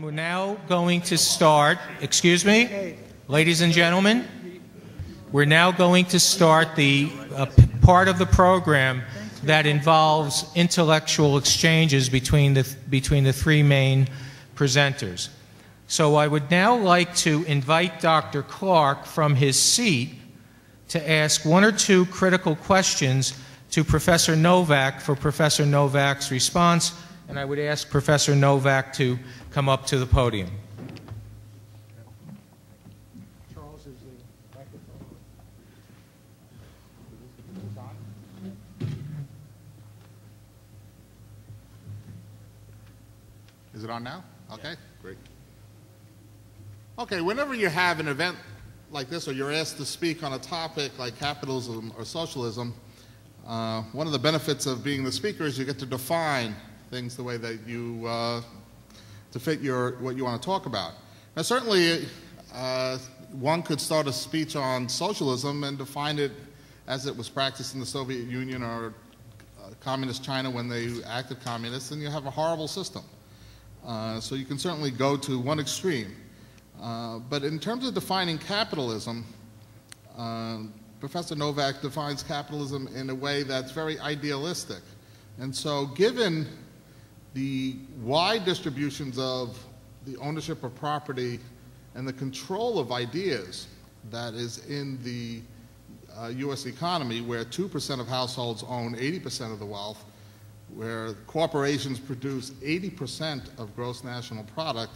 We're now going to start, excuse me, ladies and gentlemen, we're now going to start the part of the program that involves intellectual exchanges between the three main presenters. So I would now like to invite Dr. Clark from his seat to ask one or two critical questions to Professor Novak for Professor Novak's response, and I would ask Professor Novak to come up to the podium. Charles, is the microphone on? Is it on now? Okay, great. Okay, whenever you have an event like this, or you're asked to speak on a topic like capitalism or socialism, one of the benefits of being the speaker is you get to define things the way that you to fit what you want to talk about. Now, certainly, one could start a speech on socialism and define it as it was practiced in the Soviet Union or communist China when they acted communist, and you have a horrible system. So you can certainly go to one extreme. But in terms of defining capitalism, Professor Novak defines capitalism in a way that's very idealistic. And so given the wide distributions of the ownership of property and the control of ideas that is in the U.S. economy, where 2% of households own 80% of the wealth, where corporations produce 80% of gross national product,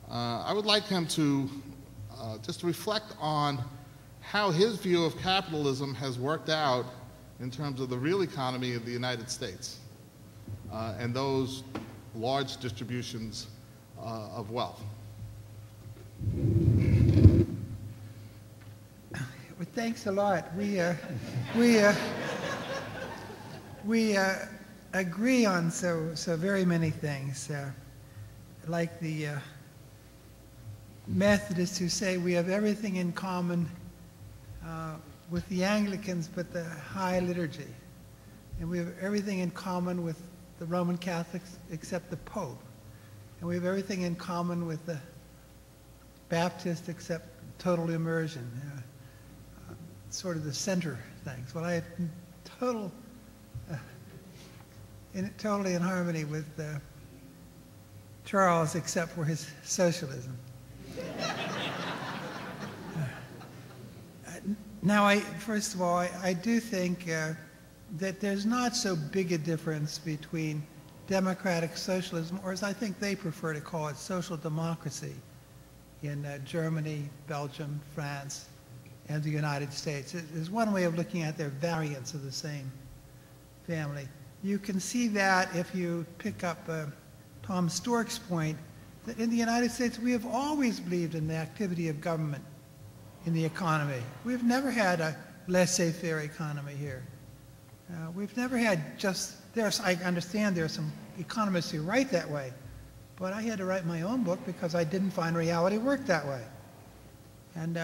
I would like him to just reflect on how his view of capitalism has worked out in terms of the real economy of the United States and those large distributions of wealth. Well, thanks a lot. We agree on so very many things, like the Methodists who say we have everything in common with the Anglicans but the High Liturgy, and we have everything in common with the Roman Catholics except the Pope, and we have everything in common with the Baptists except total immersion, sort of the center things. Well, I have totally in harmony with Charles except for his socialism. Now, first of all, I do think that there's not so big a difference between democratic socialism, or as I think they prefer to call it, social democracy, in Germany, Belgium, France, and the United States. There's one way of looking at their variants of the same family. You can see that if you pick up Tom Storck's point that in the United States we have always believed in the activity of government in the economy. We've never had a laissez-faire economy here. We've never had I understand there are some economists who write that way, but I had to write my own book because I didn't find reality worked that way. And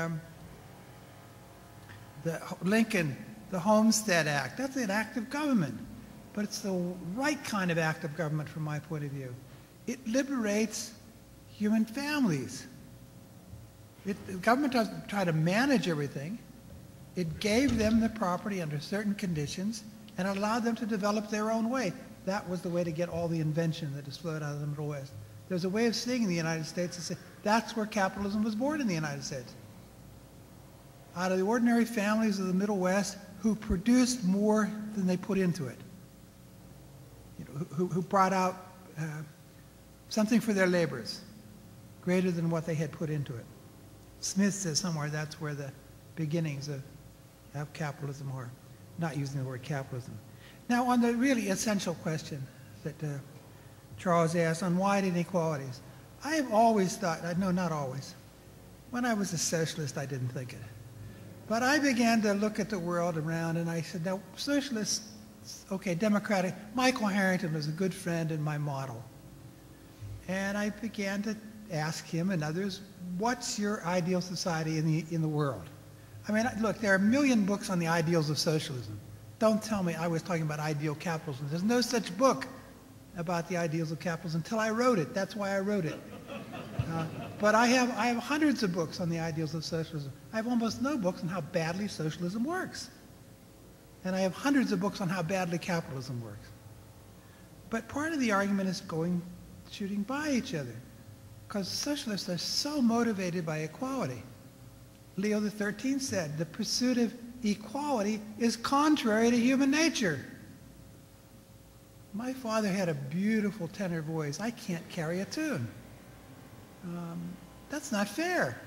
the Homestead Act, that's an act of government, but it's the right kind of act of government from my point of view. It liberates human families. The government doesn't try to manage everything. It gave them the property under certain conditions and allowed them to develop their own way. That was the way to get all the invention that has flowed out of the Middle West. There's a way of seeing the United States and say, that's where capitalism was born in the United States. Out of the ordinary families of the Middle West who produced more than they put into it. You know, who brought out something for their labors greater than what they had put into it. Smith says somewhere that's where the beginnings of capitalism are, not using the word capitalism. Now, on the really essential question that Charles asked on wide inequalities, I have always thought, no, not always. When I was a socialist, I didn't think it. But I began to look at the world around and I said, now, socialists, okay, democratic, Michael Harrington was a good friend and my model. And I began to ask him and others, what's your ideal society in the world? I mean, look, there are a million books on the ideals of socialism. Don't tell me I was talking about ideal capitalism. There's no such book about the ideals of capitalism until I wrote it. That's why I wrote it. But I have hundreds of books on the ideals of socialism. I have almost no books on how badly socialism works. And I have hundreds of books on how badly capitalism works. But part of the argument is shooting by each other, because socialists are so motivated by equality. Leo XIII said, the pursuit of equality is contrary to human nature. My father had a beautiful tenor voice. I can't carry a tune. That's not fair.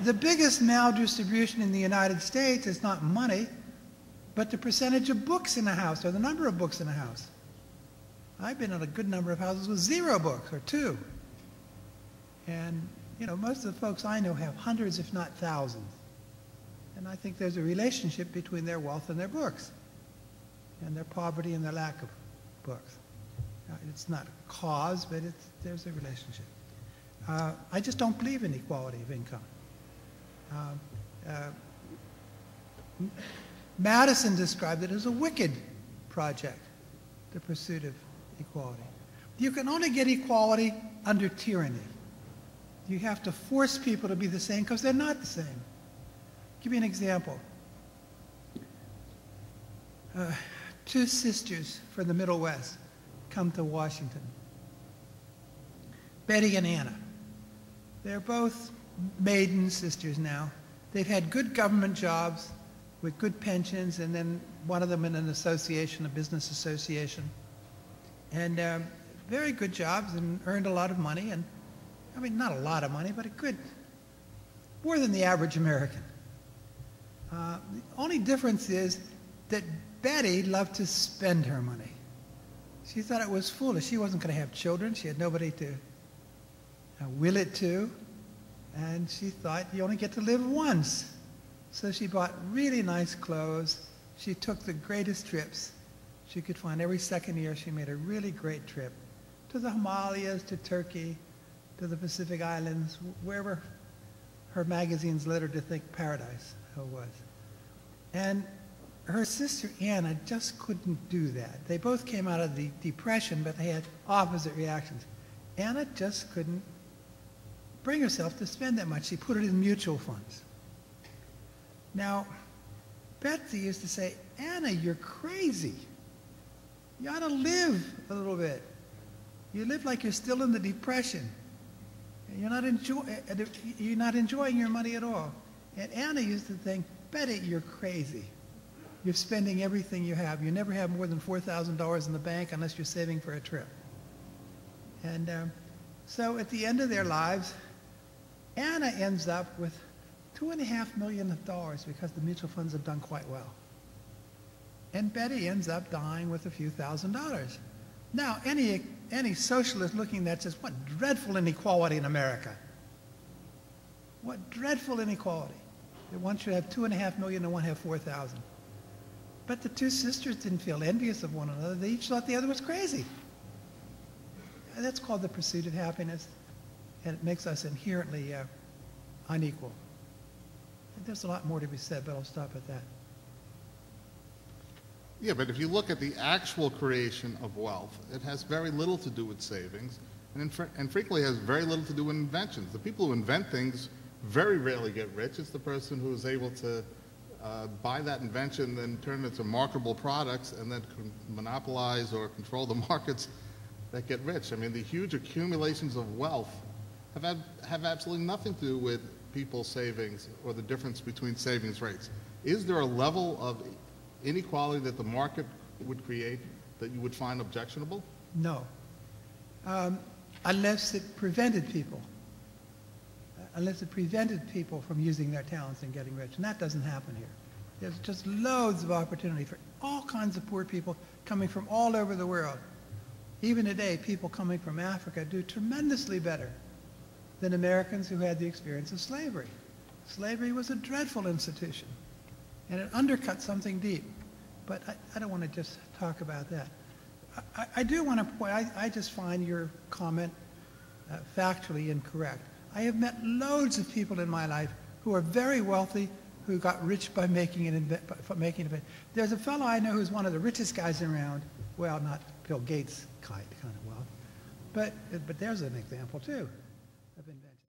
The biggest maldistribution in the United States is not money, but the percentage of books in a house, or the number of books in a house. I've been in a good number of houses with 0 books, or 2. And, you know, most of the folks I know have hundreds, if not thousands. And I think there's a relationship between their wealth and their books, and their poverty and their lack of books. It's not a cause, but there's a relationship. I just don't believe in equality of income. Madison described it as a wicked project, the pursuit of equality. You can only get equality under tyranny. You have to force people to be the same because they're not the same. Give me an example. 2 sisters from the Middle West come to Washington. Betty and Anna. They're both maiden sisters now. They've had good government jobs with good pensions, and then one of them in an association, a business association. And very good jobs, and earned a lot of money. And I mean, not a lot of money, but a good, more than the average American. The only difference is that Betty loved to spend her money. She thought it was foolish. She wasn't going to have children. She had nobody to will it to. And she thought, you only get to live once. So she bought really nice clothes. She took the greatest trips she could find. Every second year, she made a really great trip to the Himalayas, to Turkey, to the Pacific Islands, wherever her magazines led her to think paradise was. And her sister Anna just couldn't do that. They both came out of the Depression, but they had opposite reactions. Anna just couldn't bring herself to spend that much. She put it in mutual funds. Now, Betsy used to say, Anna, you're crazy. You ought to live a little bit. You live like you're still in the Depression. You're not enjoying your money at all. And Anna used to think, Betty, you're crazy. You're spending everything you have. You never have more than $4,000 in the bank unless you're saving for a trip. And so at the end of their lives, Anna ends up with $2.5 million because the mutual funds have done quite well. And Betty ends up dying with a few $1,000s. Now, any socialist looking at that says, what dreadful inequality in America. What dreadful inequality. That one should have $2.5 million and one have 4,000. But the 2 sisters didn't feel envious of one another. They each thought the other was crazy. And that's called the pursuit of happiness, and it makes us inherently unequal. There's a lot more to be said, but I'll stop at that. Yeah, but if you look at the actual creation of wealth, it has very little to do with savings, and frequently has very little to do with inventions. The people who invent things very rarely get rich. It's the person who is able to buy that invention, then turn it into marketable products, and then monopolize or control the markets that get rich. I mean, the huge accumulations of wealth have absolutely nothing to do with people's savings or the difference between savings rates. Is there a level of inequality that the market would create that you would find objectionable? No. Unless it prevented people. Unless it prevented people from using their talents and getting rich. And that doesn't happen here. There's just loads of opportunity for all kinds of poor people coming from all over the world. Even today, people coming from Africa do tremendously better than Americans who had the experience of slavery. Slavery was a dreadful institution, and it undercut something deep. But I don't want to just talk about that. I do want to point, I just find your comment factually incorrect. I have met loads of people in my life who are very wealthy, who got rich by making an investment. There's a fellow I know who's one of the richest guys around, well, not Bill Gates kind of wealth, But there's an example, too, of invention.